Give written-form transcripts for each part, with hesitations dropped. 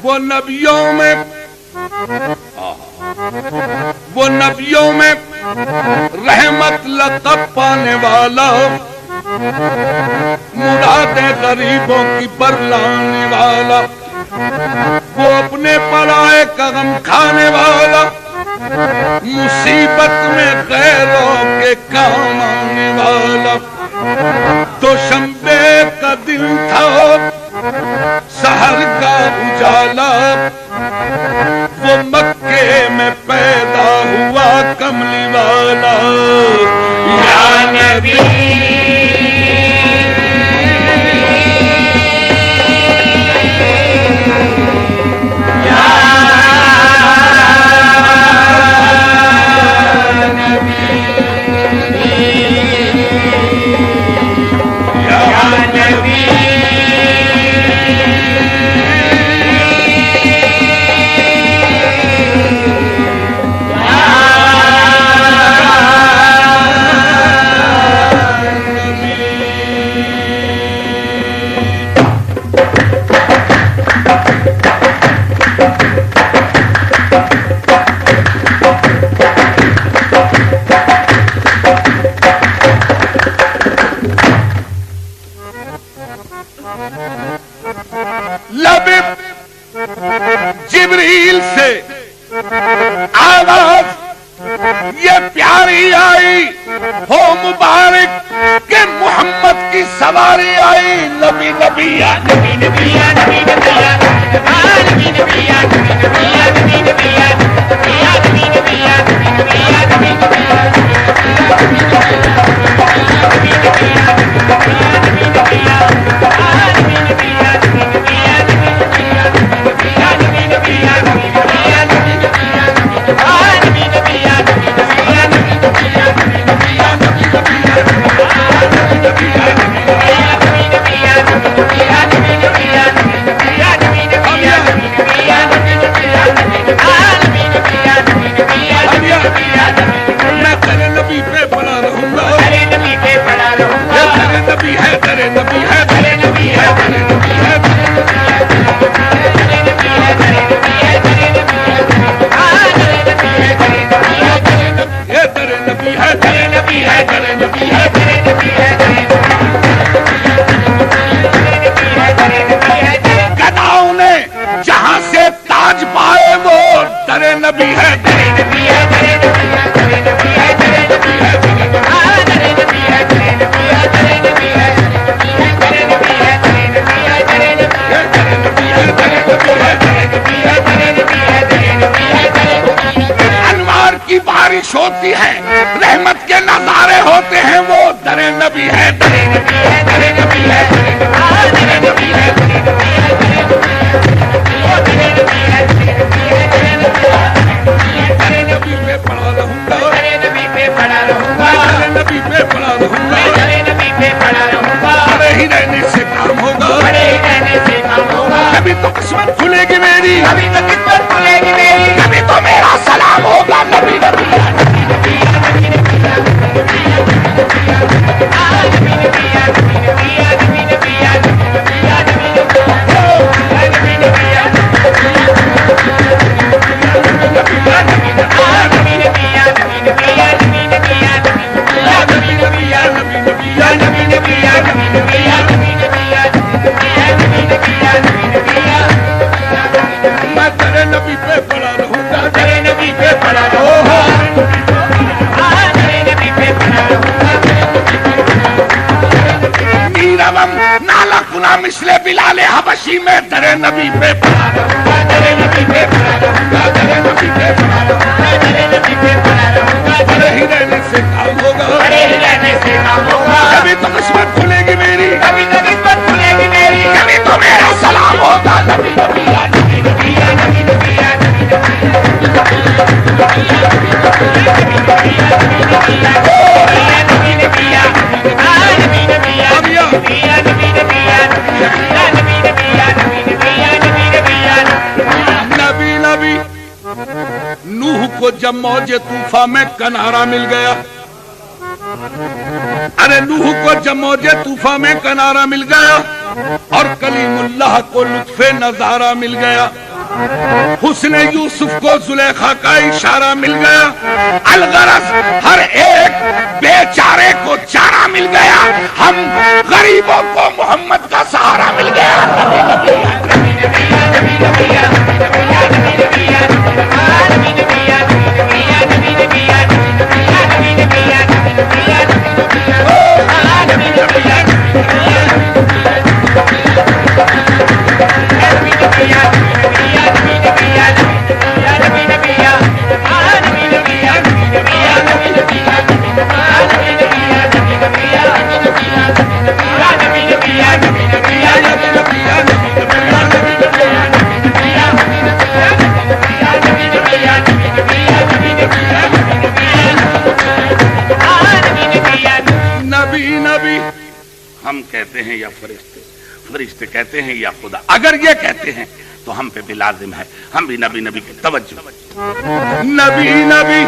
وہ نبیوں میں رحمت لقب پانے والا، مرادیں غریبوں کی برلانے والا، وہ اپنے پرائے کا غم کھانے والا، مصیبت میں غیروں کے کام آنے والا۔ دوشنبے کا دن تھا، سحر کا اجالا، وہ مکے میں پیدا ہوا کملی والا۔ یا نبی جبریل سے آواز یہ پیاری آئی، ہو مبارک کہ محمد کی سواری آئی۔ نبی نبی یا نبی نبی یا نبی نبی یا نبی نبی یا نبی نبی یا نبی نبی یا نبی نبی یا نبی یا نبی نبی ہوتی ہے، رحمت کے نظارے ہوتے ہیں، وہ در نبی ہے، در نبی ہے، در نبی ہے، در نبی ہے، در نبی پہ پڑا رہوں گا، در نبی پہ پڑا رہوں گا، در نبی پہ پڑا رہوں گا، در نبی پہ پڑا رہوں گا، بڑے ہی رہنے سے کام ہوگا، بڑے ہی رہنے سے کام ہوگا، کبھی تو قسمت کھلے گی میری، کبھی تو قسمت کھلے گی میری، کبھی تو میرا سلام ہوگا، نبی نبی ہے۔ مثل بلال حبشی میں در نبی پہ پڑا رہوں گا، در نبی پہ پڑا رہوں گا، در نبی پہ پڑا رہوں گا، در نبی پہ پڑا رہوں گا، بڑے ہی رہنے سے کام ہوگا، بڑے ہی رہنے سے کام ہوگا، کبھی تو قسمت کھلے گی میری، کبھی تو قسمت کھلے گی میری، کبھی تو میرا سلام ہوگا، نبی نبی یا نبی نبی یا نبی نبی یا نبی نوح کو جب موج طوفان میں کنارہ مل گیا، ارے نوح کو جب موج طوفان میں کنارہ مل گیا اور کلیم اللہ کو لطف نظارہ مل گیا، حسن یوسف کو زلیخا کا اشارہ مل گیا، الغرض ہر ایک بیچارے کو چارہ مل گیا، ہم غریبوں کو محمد کا سہارا مل گیا۔ ہم کہتے ہیں یا فرشتے، فرشتے کہتے ہیں یا خدا، اگر یہ کہتے ہیں تو ہم پہ بھی لازم ہے ہم بھی نبی نبی کی توجہ، نبی نبی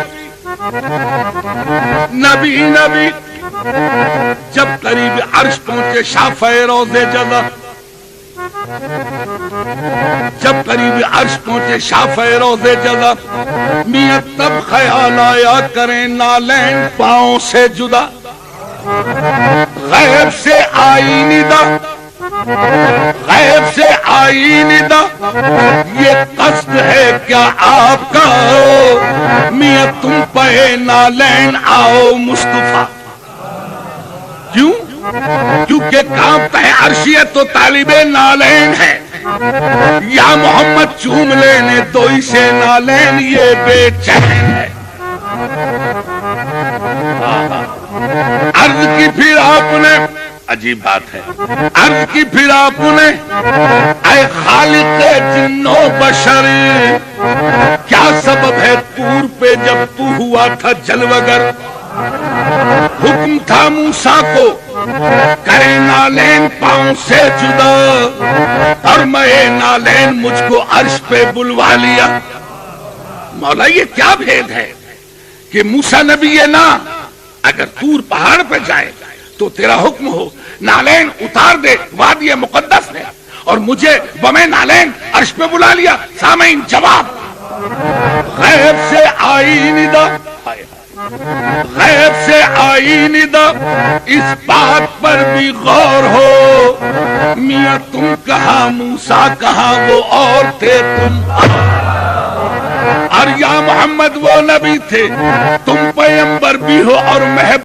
نبی نبی۔ جب قریب عرش پہنچے شافع روضے جزا، جب قریب عرش پہنچے شافع روضے جزا، میاں تب خیال آیا کریں نالین پاؤں سے جدا، غیب سے آئی ندا، غیب سے آئی ندا، یہ قصد ہے کیا آپ کا میاں تم پہ نالین آؤ مصطفیٰ؟ کیوں؟ کیونکہ کانپتا ہے عرشیت تو طالب نالین ہے، یا محمد چوم لینے تو اسے نالین یہ بے چین ہے۔ عرض کی پھر آپ نے، عجیب بات ہے، عرض کی پھر آپ نے اے خالق جن و بشر، کیا سبب ہے طور پہ جب تو ہوا تھا جلوگر؟ حکم تھا موسیٰ کو کرے نالین پاؤں سے جدا، اور میں نالین مجھ کو عرش پہ بلوا لیا۔ مولا یہ کیا بھید ہے کہ موسیٰ نبی یہ نہ اگر طور پہاڑ پہ جائے تو تیرا حکم ہو نالین اتار دے، وادی مقدس ہے، اور مجھے بمیں نالین عرش پہ بلا لیا۔ سامعین جواب، غیب سے آئی ندا، غیب سے آئی ندا، اس بات پر بھی غور ہو، میاں تم کہاں موسیٰ کہاں وہ اور تھے تم، اور یا محمد وہ نبی تھے، تم پیغمبر بھی ہو اور محبوب